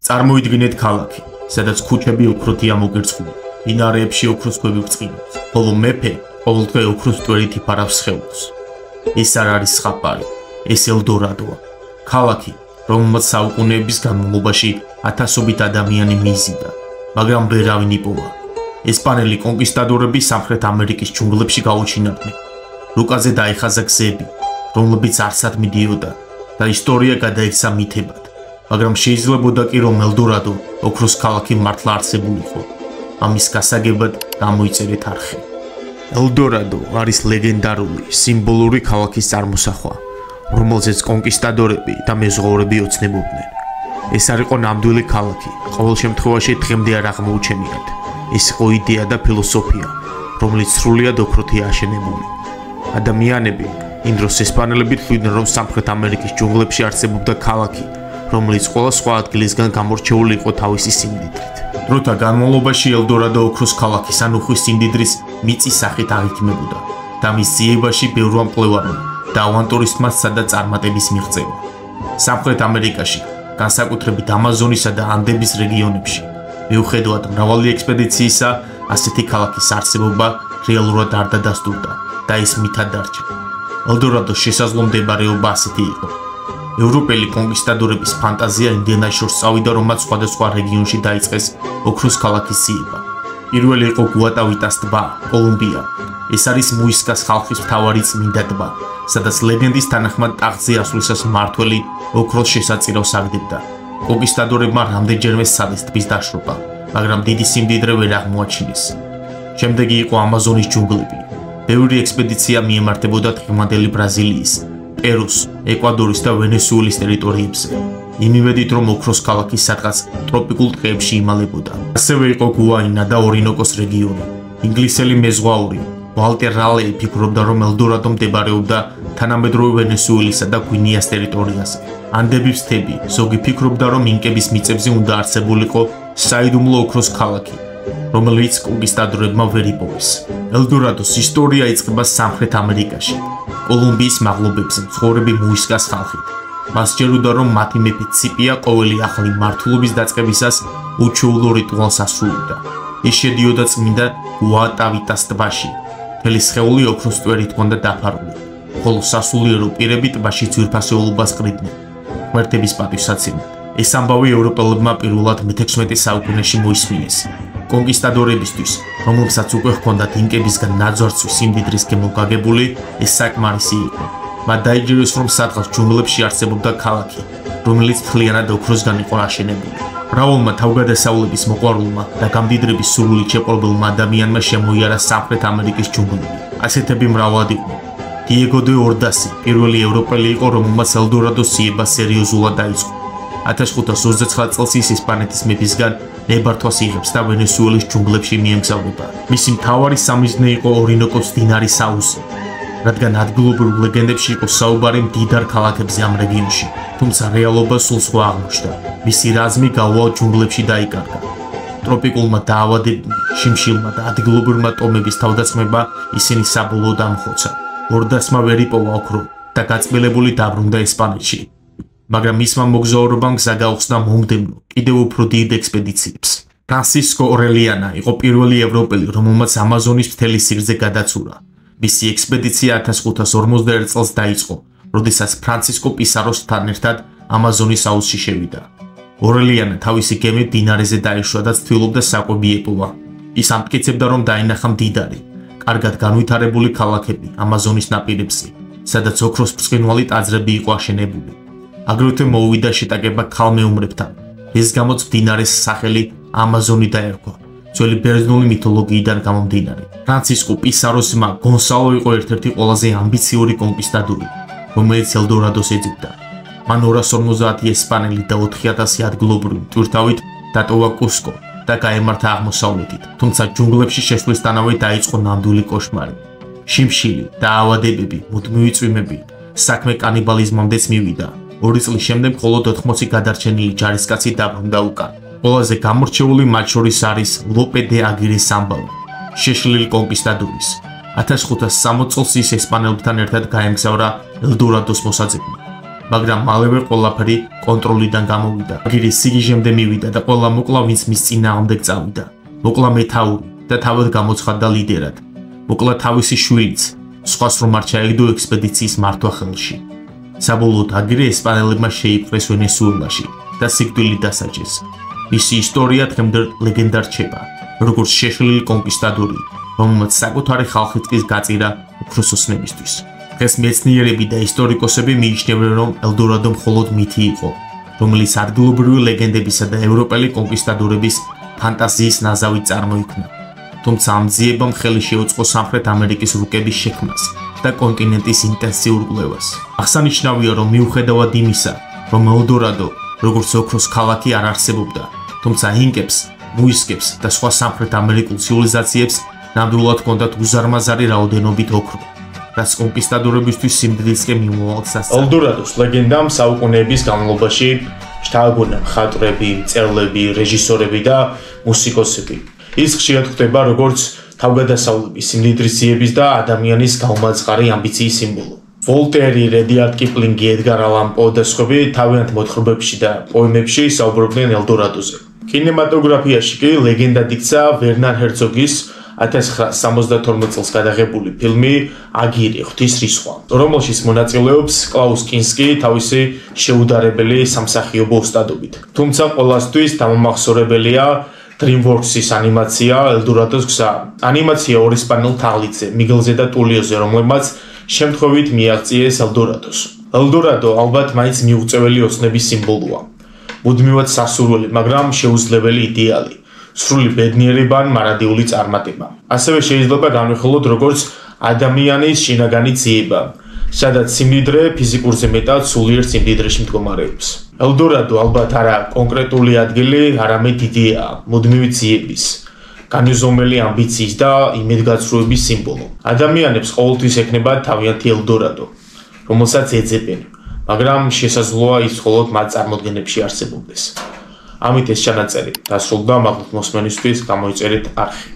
წარმოიდგინეთ ქალაქი, სადაც ქუჩები ოქროთია მოგერწყული, მდინარეებში ოქროს ქვები ბრწყინავს, ხოლო მეფე ყოველდღე ოქროს მტვერით იფარავს სხეულს. ეს არ არის ზღაპარი, ეს ელდორადოა. ქალაქი, რომელმაც საუკუნეების განმავლობაში ათასობით ადამიანი მიიზიდა, მაგრამ ვერავინ იპოვა. ესპანელი კონკისტადორები სამხრეთ ამერიკის ჯუნგლებში გაუჩინარდნენ. რუკაზე დაიხაზა გზები, რომლებიც არსად მიდიოდა და ისტორია გადაიქცა მითებად. მაგრამ შეიძლებოდა კი რომ ელდორადო ოქროს ქალაქი მართლა არსებულიყო. ამის გასაგებად გამოიწერეთ არხი. ელდორადო არის ლეგენდარული, სიმბოლური ქალაქის წარმოსახვა, რომელზეც კონკისტადორები და მეზღვაურები ოცნებობდნენ. ეს არ იყო ნამდვილი ქალაქი, ყოველ შემთხვევაში დღემდე არ აღმოუჩენიათ. ეს იყო იდეა და ფილოსოფია, რომელიც სრულიად ოქროთია აშენებული. ადამიანები იმ დროს ესპანელები თვლიდნენ, რომ სამხრეთ ამერიკის ჯუნგლებში არსებობდა ქალაქი, რომელიც ყველა სხვა ადგილისგან გამორჩეული იყო თავისი სიმდიდრით. დროთა განმავლობაში ელდორადო ოქროს ქალაქის ან უხვის სიმდიდრის მიწის სახით აღიქმებოდა და მის ძიებაში ბევრმა მკვლევარმა და ავანტურისტებმა და წარმატების მიღწევა. სამხრეთ ამერიკაში, განსაკუთრებით ამაზონისა და ანდების რეგიონებში, მიუხედავად მრავალი ექსპედიციისა, ასეთი ქალაქის არსებობა რეალურად არ დადასტურდა და ის მითად დარჩა. ელდორადოს შესაძლო მდებარეობა ასეთი იყო. ევროპელი კონკისტადორების ფანტაზია ინდიანაში შორს წავიდა, რომ მათ სხვადასხვა რეგიონში დაიწყეს ოქროს ქალაქის ძიება. პირველი იყო გუატავიტას ტბა, კოლუმბია. ეს არის მუისკას ხალხის მთავარი წმინდა ტბა, სადაც ლეგენდის თანახმად ტახტზე ასვლისას მმართველი ოქროს შესაწირავს აგდებდა. კონკისტადორებმა რამდენჯერმე სცადეს ტბის დაშრობა, მაგრამ დიდი სიმდიდრე ვერ აღმოაჩინეს. შემდეგი იყო ამაზონის ჯუნგლები. ბევრი ექსპედიცია მიემართებოდა დღევანდელი ბრაზილიის, პერუს, ეკვადორის და ვენესუელის ტერიტორიებზე. იმივედით, რომ ოქროს ქალაქი სადღაც ტროპიკულ ტყეებში იმალებოდა. ასევე იყო გუაინა და ორინოკოს რეგიონი. ინგლისელი მეზღვაური ვალტერ რალეი ფიქრობდა, რომ ელდორადო მდებარეობდა თანამედროვე ვენესუელისა და გვინეას ტერიტორიაზე. ანდების მთები, ზოგი ფიქრობდა, რომ ინკების მიწებზე უნდა არსებულიყო საიდუმლო ოქროს ქალაქი, რომელიც კონკისტადორებმა ვერ იპოვეს. ელდორადოს ისტორია იწყება სამხრეთ ამერიკაში, კოლუმბიის მაღლობებზე მცხოვრები მუისკას ხალხით. მას სჯეროდა, რომ მათი მეფე ციპია ყოველი ახალი მმართველობის დაწყებისას უჩვეულო რიტუალს ასრულებდა. ის შედიოდა წმინდა გუატავიტას ტბაში. მთელი სხეული ოქროს მტვერით ჰქონდა დაფარული, ხოლო სასულიერო პირები ტბაში ძვირფასეულობას ყრიდნენ, ღმერთების პატივსაცემად. ეს ამბავი ევროპელებმა პირველად მე-16 საუკუნეში მოისმინეს. კონკისტადორებისთვის, რომლებსაც უკვე ჰქონდათ ინკებისგან ნაძვარცვის სიმდიდრის გემო გაგებული, ეს საკმარისი იყო. მათ დაიჯერეს, რომ სადღაც ჯუნგლებში არსებობდა ქალაქი, რომელიც მთლიანად ოქროსგან იყო აშენებული. მრავალმა თავგადასავლების მოყვარულმა და გამდიდრების სურვილით შეპყრობილმა ადამიანმა შემოიარა სამხრეთ ამერიკის ჯუნგლები. ასეთები მრავლად იყვნენ. დიეგო დე ორდასი პირველი ევროპელი იყო, რომელმაც ელდორადოს ძიება სერიოზულად დაიწყო. 1529 წელს ის ესპანეთის მეფისგან ნებართვას იღებს და ვენესუელის ჯუნგლებში მიემგზავრება. მისი მთავარი სამიზნე იყო ორინოკოს მდინარის აუზი, რადგან ადგილობრივ ლეგენდებში იყო საუბარი მდიდარ ქალაქებზე ამ რეგიონში, თუმცა რეალობა სულ სხვა აღმოჩნდა. მისი რაზმი გაუვალ ჯუნგლებში დაიკარგა. ტროპიკულმა დაავადებებმა, შიმშილმა და ადგილობრივმა ტომების თავდასხმება ისინი საბოლოოდ ამხოცა. ორდასმა ვერ იპოვა ოქრო და გაწმილებული დაბრუნდა ესპანეთში. მაგრამ მისმა მოგზაურობამ გზა გაუხსნა მომდევნო, კიდევ უფრო დიდ ექსპედიციებს. ფრანსისკო ორელიანა იყო პირველი ევროპელი, რომელმაც ამაზონის მთელი სიგრძე გადაცურა. მისი ექსპედიცია 1541 წელს დაიწყო, როდესაც ფრანცისკო პისაროსთან ერთად ამაზონის აუზში შევიდა. ორელიანა თავისი გემით მდინარეზე დაეშვა და ცდილობდა საკვები ეპოვა. ის ამტკიცებდა, რომ დაინახა მდიდარი, კარგად განვითარებული ქალაქები ამაზონის ნაპირებზე, სადაც ოქროს ბრწყინვალე ტაძრები იყო აშენებული. აგრეთვე მოუვიდა შეტაკება ქალმეუმრებთან, რის გამოც მდინარეს სახელი ამაზონი დაერქვა, ძველი ბერძნული მითოლოგიიდან გამომდინარე. ფრანცისკო პისაროსმა გონსალო იყო ერთ-ერთი ყველაზე ამბიციური კონკისტადორი, რომელიც ელდორადოს ეძებდა. მან 250 ესპანელი და 4000 ადგილობრივი ტვირთავით დატოვა კუსკო და გაემართა აღმოსავლეთით, თუმცა ჯუნგლებში შესვლისთანავე დაიწყო ნამდვილი კოშმარი. შიმშილი, დაავადებები, მუდმივი წვიმები, საქმე კანიბალიზმამდეც მივიდა. 2 წლის შემდეგ მხოლოდ 80 გადარჩენილი ჯარისკაცი დაბრუნდა უკან. ყველაზე გამორჩეული მათ შორის არის ლოპე დე აგირის ამბავი, შეშლილი კონკისტადორის. 1560 წელს ის ესპანელებთან ერთად გაემგზავრა ელდორადოს მოსაძებნად. მაგრამ მალევე ყველაფერი კონტროლიდან გამოვიდა. აგირის სიგიჟემდე მივიდა და ყველა მოკლა, ვინც მის წინააღმდეგ წავიდა. მოკლა მეთაური და თავად გამოცხადდა ლიდერად. მოკლა თავისი შვილიც, სხვას რომ არ ჩაიგდო ექსპედიციის მართვა ხელში. საბოლოოდ აგირე ესპანელებმა შეიპყრეს ვენესუელაში და სიკვდილით დასაჯეს. მისი ისტორია დღემდე ლეგენდა რჩება, როგორც შეშლილი კონკისტადორი, რომელმაც საკუთარი ხალხი ტყის გაწირა უფროსოსნებისთვის. დღეს მეცნიერები და ისტორიკოსები მიიჩნევენ, რომ ელდორადო მხოლოდ მითი იყო, რომელიც ადგილობრივი ლეგენდებისა და ევროპელი კონკისტადორების ფანტაზიის ნაზავით წარმოიქმნა. თუმცა ამ ძიებამ ხელი შეუწყო სამხრეთ ამერიკის რუკების შექმნას და კონტინენტის ინტენსიურ კვლევას. აღსანიშნავია, რომ მიუხედავად იმისა, რომ ელდორადო როგორც ოქროს ქალაქი არ არსებობდა, თუმცა ინკებს, მუისკებს და სხვა სამხრეთ ამერიკულ ცივილიზაციებს ნამდვილად ჰქონდათ უზარმაზარი რაოდენობით ოქრო, რაც კონკისტადორებისთვის სიმდიდრისკენ მიმოვალს ასწავლა. ელდორადოს ლეგენდამ საუკუნეების განმავლობაში შთააგონა მხატვრები, მწერლები, რეჟისორები და მუსიკოსები. ის ხშირად ხდება როგორც თავგადასავლების, სიმდიდრისიების და ადამიანის გაუმარცხარი ამბიციის სიმბოლო. ვოლტერი, რედიარდ კიპლინგი, ედგარ ალან პო და სხვები თავიანთ მოთხრობებში და პოემებში საუბრობდნენ ელდორადოზე. კინემატოგრაფიაში კი ლეგენდად იქცა ვერნერ ჰერცოგის 1972 წელს გადაღებული ფილმი „აგირი ღვთის რისხვა“, რომელშიც მონაწილეობს კლაუს კინსკი თავისი შეუდარებელი სამსახიობო ოსტატობით. თუმცა ყველასთვის დამამახსოვრებელია DreamWorks-ის ანიმაცია ელდორადოს გზა. ანიმაცია ორ ესპანელ თაღლითზე, მიგელზე და ტულიოზე, რომლებმაც შემთხვევით მიაღწიეს ელდორადოს. ელდორადო ალბათ მაინც მიუღწეველი ოცნების სიმბოლოა. მუდმივად სასურველი, მაგრამ შეუძლებელი იდეალი. სრული ბედნიერება ან მარადიული წარმატება. ასევე შეიძლება განვიხილოთ როგორც ადამიანის შინაგანი ძიება, სადაც სიმდიდრე ფიზიკურზე მეტად სულიერ სიმდიდრეში მდგომარეობს. ელდორადო ალბათ არა კონკრეტული ადგილი, არამედ იდეა, მუდმივი ძიების, განუზომელი ამბიციის და იმედგაცრუების სიმბოლო. ადამიანებს ყოველთვის ექნებათ თავიანთი ელდორადო, რომელსაც ეძებენ, მაგრამ შესაძლოა ის მხოლოდ მათ წარმოდგენებში არსებობდეს. ამით ეს ჩანაწერი დასრულდა, მადლობთ მოსმენისთვის, გამოიწერეთ არხი.